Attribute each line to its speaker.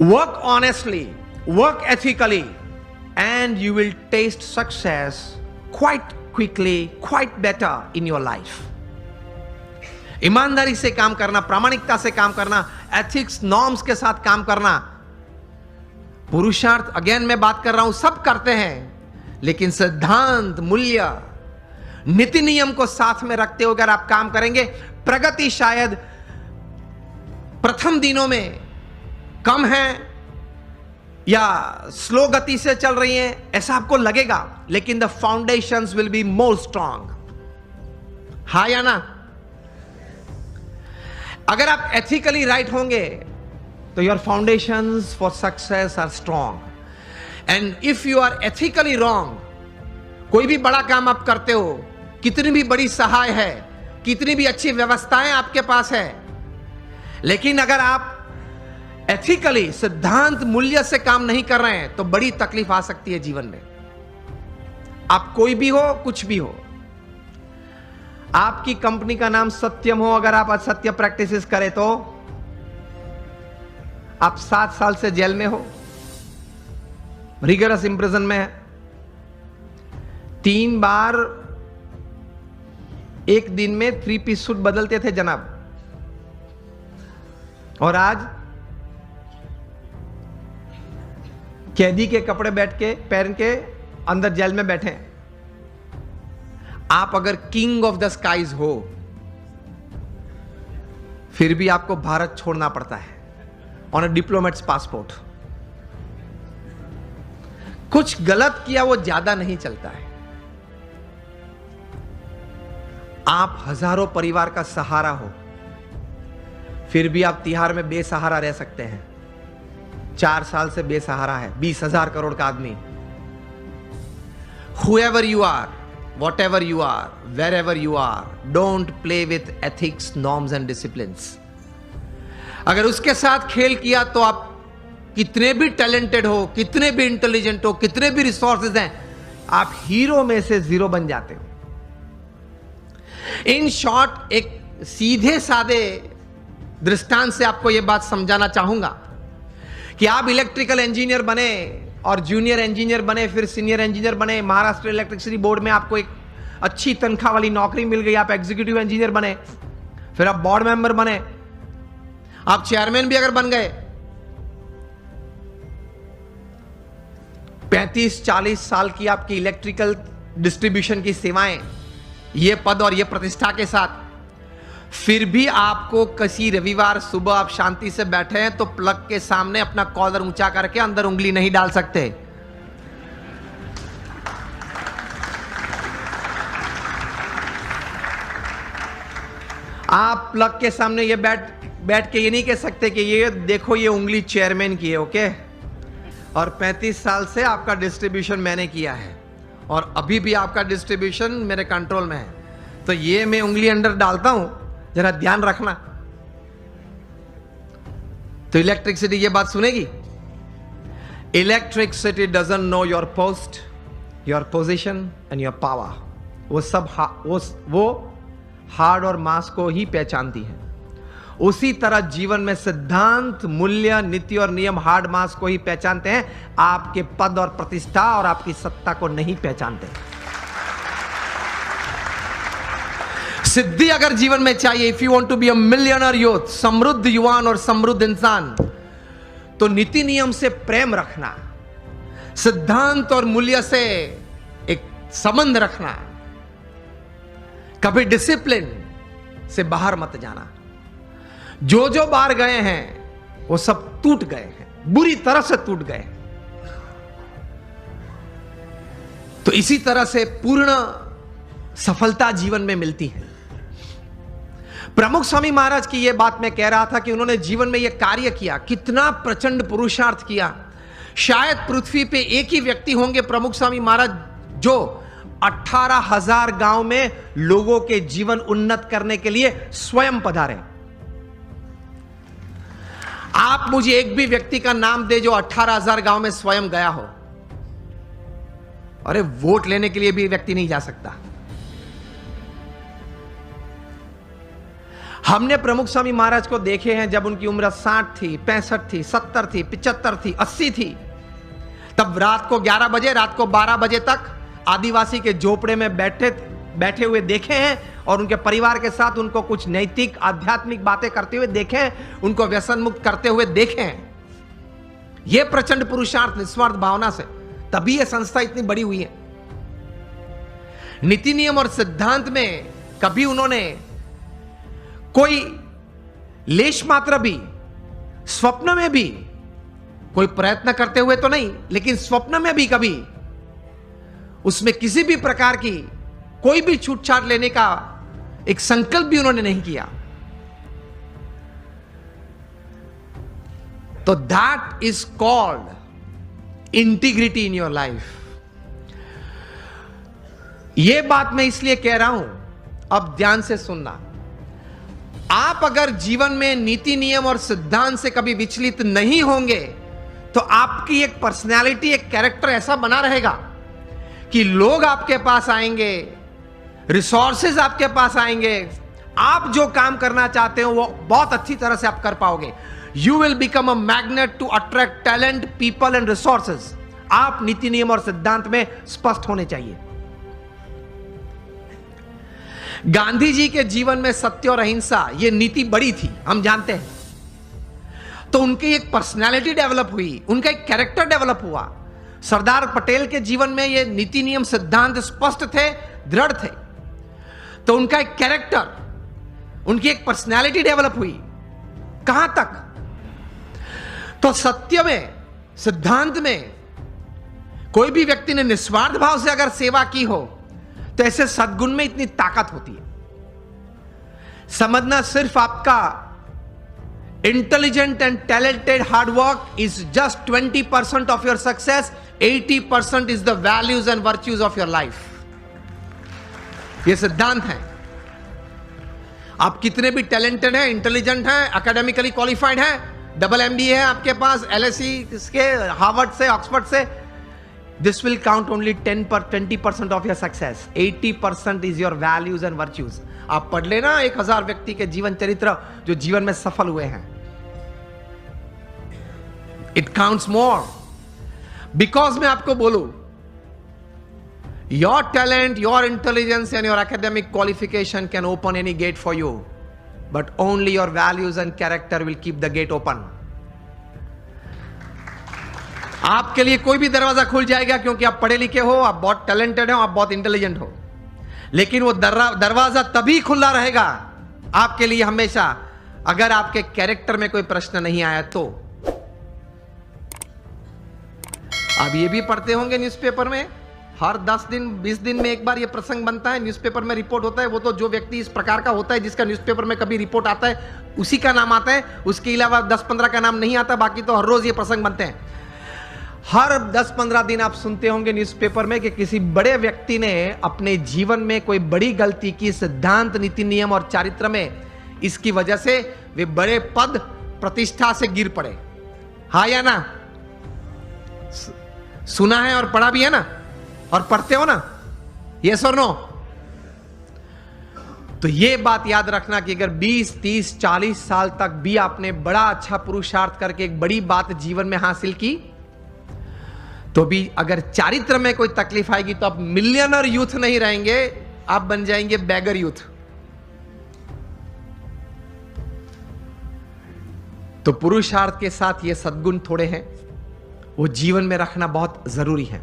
Speaker 1: work honestly, work ethically, and you will taste success quite quickly, quite better in your life. ईमानदारी से काम करना, प्रामाणिकता से काम करना, एथिक्स नॉर्म्स के साथ काम करना। पुरुषार्थ, अगेन मैं बात कर रहा हूं, सब करते हैं, लेकिन सिद्धांत, मूल्य, नीति नियम को साथ में रखते हुए अगर आप काम करेंगे, प्रगति शायद प्रथम दिनों में कम है या स्लो गति से चल रही है ऐसा आपको लगेगा, लेकिन the foundations will be more strong. हाँ या ना? अगर आप एथिकली राइट होंगे तो your foundations for success are strong. And if you are ethically wrong, कोई भी बड़ा काम आप करते हो, कितनी भी बड़ी सहाय है, कितनी भी अच्छी व्यवस्थाएं आपके पास है, लेकिन अगर आप एथिकली, सिद्धांत, मूल्य से काम नहीं कर रहे हैं तो बड़ी तकलीफ आ सकती है जीवन में। आप कोई भी हो, कुछ भी हो, आपकी कंपनी का नाम सत्यम हो, अगर आप असत्य प्रैक्टिसेस करें तो आप 7 साल से जेल में हो, रिगरस इंप्रिजन में है। 3 बार एक दिन में 3 पीस सूट बदलते थे जनाब, और आज कैदी के कपड़े पहन के अंदर जेल में बैठे हैं। आप अगर किंग ऑफ द स्काईज हो, फिर भी आपको भारत छोड़ना पड़ता है ऑन अ डिप्लोमेट्स पासपोर्ट। कुछ गलत किया वो ज्यादा नहीं चलता है। आप हजारों परिवार का सहारा हो, फिर भी आप तिहाड़ में बेसहारा रह सकते हैं। 4 साल से बेसहारा है 20,000 करोड़ का आदमी। Whoever you are, whatever you are, wherever you are, don't play with ethics, norms and disciplines. अगर उसके साथ खेल किया तो आप कितने भी टैलेंटेड हो, कितने भी इंटेलिजेंट हो, कितने भी रिसोर्सेज हैं, आप हीरो में से 0 बन जाते हो। इन शॉर्ट, एक सीधे सादे दृष्टांत से आपको यह बात समझाना चाहूंगा कि आप इलेक्ट्रिकल इंजीनियर बने और जूनियर इंजीनियर बने, फिर सीनियर इंजीनियर बने, महाराष्ट्र इलेक्ट्रिसिटी बोर्ड में आपको एक अच्छी तनख्वाह वाली नौकरी मिल गई, आप एग्जीक्यूटिव इंजीनियर बने, फिर आप बोर्ड मेंबर बने, आप चेयरमैन भी अगर बन गए, 35-40 साल की आपकी इलेक्ट्रिकल डिस्ट्रीब्यूशन की सेवाएं, ये पद और ये प्रतिष्ठा के साथ, फिर भी आपको किसी रविवार सुबह आप शांति से बैठे हैं तो प्लग के सामने अपना कॉलर ऊंचा करके अंदर उंगली नहीं डाल सकते। आप प्लग के सामने ये बैठ के ये नहीं कह सकते कि ये देखो ये उंगली चेयरमैन की है, ओके, और 35 साल से आपका डिस्ट्रीब्यूशन मैंने किया है और अभी भी आपका डिस्ट्रीब्यूशन मेरे कंट्रोल में है, तो ये मैं उंगली अंदर डालता हूं, जरा ध्यान रखना। तो इलेक्ट्रिसिटी ये बात सुनेगी। Electricity doesn't know your post, your position and your power. वो सब वो हार्ड और मास को ही पहचानती है। उसी तरह जीवन में सिद्धांत, मूल्य, नीति और नियम हार्ड मास को ही पहचानते हैं, आपके पद और प्रतिष्ठा और आपकी सत्ता को नहीं पहचानते। सिद्धि अगर जीवन में चाहिए, if you want to be a millionaire youth, समृद्ध युवान और समृद्ध इंसान, तो नीति नियम से प्रेम रखना, सिद्धांत और मूल्य से एक संबंध रखना, कभी डिसिप्लिन से बाहर मत जाना। जो बाहर गए हैं वो सब टूट गए हैं, बुरी तरह से टूट गए। तो इसी तरह से पूर्ण सफलता जीवन में मिलती है। प्रमुख स्वामी महाराज की यह बात मैं कह रहा था कि उन्होंने जीवन में यह कार्य किया, कितना प्रचंड पुरुषार्थ किया। शायद पृथ्वी पे एक ही व्यक्ति होंगे प्रमुख स्वामी महाराज जो 18,000 गांव में लोगों के जीवन उन्नत करने के लिए स्वयं पधारे। आप मुझे एक भी व्यक्ति का नाम दे जो 18,000 गांव में स्वयं गया हो। अरे वोट लेने के लिए भी व्यक्ति नहीं जा सकता। हमने प्रमुख स्वामी महाराज को देखे हैं जब उनकी उम्र 60 थी, 65 थी, 70 थी, 75 थी, 80 थी, तब रात को 11 बजे, रात को 12 बजे तक आदिवासी के झोपड़े में बैठे हुए देखे हैं और उनके परिवार के साथ उनको कुछ नैतिक आध्यात्मिक बातें करते हुए देखे हैं, उनको व्यसन मुक्त करते हुए देखे हैं। यह प्रचंड पुरुषार्थ निस्वार्थ भावना से, तभी यह संस्था इतनी बड़ी हुई है। नीति नियम और सिद्धांत में कभी उन्होंने कोई लेश मात्र भी, स्वप्न में भी कोई प्रयत्न करते हुए तो नहीं, लेकिन स्वप्न में भी कभी उसमें किसी भी प्रकार की कोई भी छूटछाट लेने का एक संकल्प भी उन्होंने नहीं किया। तो that is called integrity in your life. यह बात मैं इसलिए कह रहा हूं, अब ध्यान से सुनना। आप अगर जीवन में नीति नियम और सिद्धांत से कभी विचलित नहीं होंगे तो आपकी एक पर्सनैलिटी, एक कैरेक्टर ऐसा बना रहेगा कि लोग आपके पास आएंगे, रिसोर्सेज आपके पास आएंगे, आप जो काम करना चाहते हो वो बहुत अच्छी तरह से आप कर पाओगे। You will become a magnet to attract talent, people and resources. आप नीति नियम और सिद्धांत में स्पष्ट होने चाहिए। गांधी जी के जीवन में सत्य और अहिंसा ये नीति बड़ी थी, हम जानते हैं। तो उनकी एक पर्सनालिटी डेवलप हुई, उनका एक कैरेक्टर डेवलप हुआ। सरदार पटेल के जीवन में ये नीति नियम सिद्धांत स्पष्ट थे, दृढ़ थे। तो उनका एक कैरेक्टर, उनकी एक पर्सनालिटी डेवलप हुई। कहां तक? तो सत्य में, सिद्धांत में कोई भी व्यक्ति ने निस्वार्थ भाव से अगर सेवा की हो तो ऐसे सद्गुण में इतनी ताकत होती है। समझना, सिर्फ आपका intelligent and talented hard work is just 20% of your success, 80% is the values and virtues of your life. यह सिद्धांत है। आप कितने भी टैलेंटेड हैं, इंटेलिजेंट हैं, एकेडमिकली क्वालिफाइड हैं, डबल MBA है आपके पास, LSE के, हार्वर्ड से, ऑक्सफोर्ड से, this will count only 20% of your success. 80% is your values and virtues. आप पढ़ लेना 1000 व्यक्ति के जीवन चरित्र जो जीवन में सफल हुए हैं। It counts more. Because मैं आपको बोलूं, your talent, your intelligence and your academic qualification can open any gate for you, but only your values and character will keep the gate open. आपके लिए कोई भी दरवाजा खुल जाएगा क्योंकि आप पढ़े लिखे हो, आप बहुत टैलेंटेड हो, आप बहुत इंटेलिजेंट हो, लेकिन वो दरवाजा तभी खुला रहेगा आपके लिए हमेशा अगर आपके कैरेक्टर में कोई प्रश्न नहीं आया तो। आप ये भी पढ़ते होंगे न्यूज़पेपर में, हर 10 दिन 20 दिन में एक बार ये प्रसंग बनता है, न्यूज़पेपर में रिपोर्ट होता है। वो तो जो व्यक्ति इस प्रकार का होता है जिसका न्यूज़पेपर में कभी रिपोर्ट आता है उसी का नाम आता है, उसके अलावा 10-15 का नाम नहीं आता। बाकी तो हर रोज ये प्रसंग बनते हैं। हर 10-15 दिन आप सुनते होंगे न्यूज़पेपर में कि किसी बड़े व्यक्ति ने अपने जीवन में कोई बड़ी गलती की, सिद्धांत, नीति नियम और चारित्र में। इसकी वजह से वे बड़े पद प्रतिष्ठा से गिर पड़े। हाँ या ना? सुना है और पढ़ा भी है ना, और पढ़ते हो ना, यस और नो? तो ये बात याद रखना कि अगर 20, 30, 40 साल तक भी आपने बड़ा अच्छा पुरुषार्थ करके एक बड़ी बात जीवन में हासिल की, तो भी अगर चारित्र में कोई तकलीफ आएगी तो आप मिलियनर यूथ नहीं रहेंगे, आप बन जाएंगे बैगर यूथ। तो पुरुषार्थ के साथ ये सद्गुण थोड़े हैं, वो जीवन में रखना बहुत जरूरी है।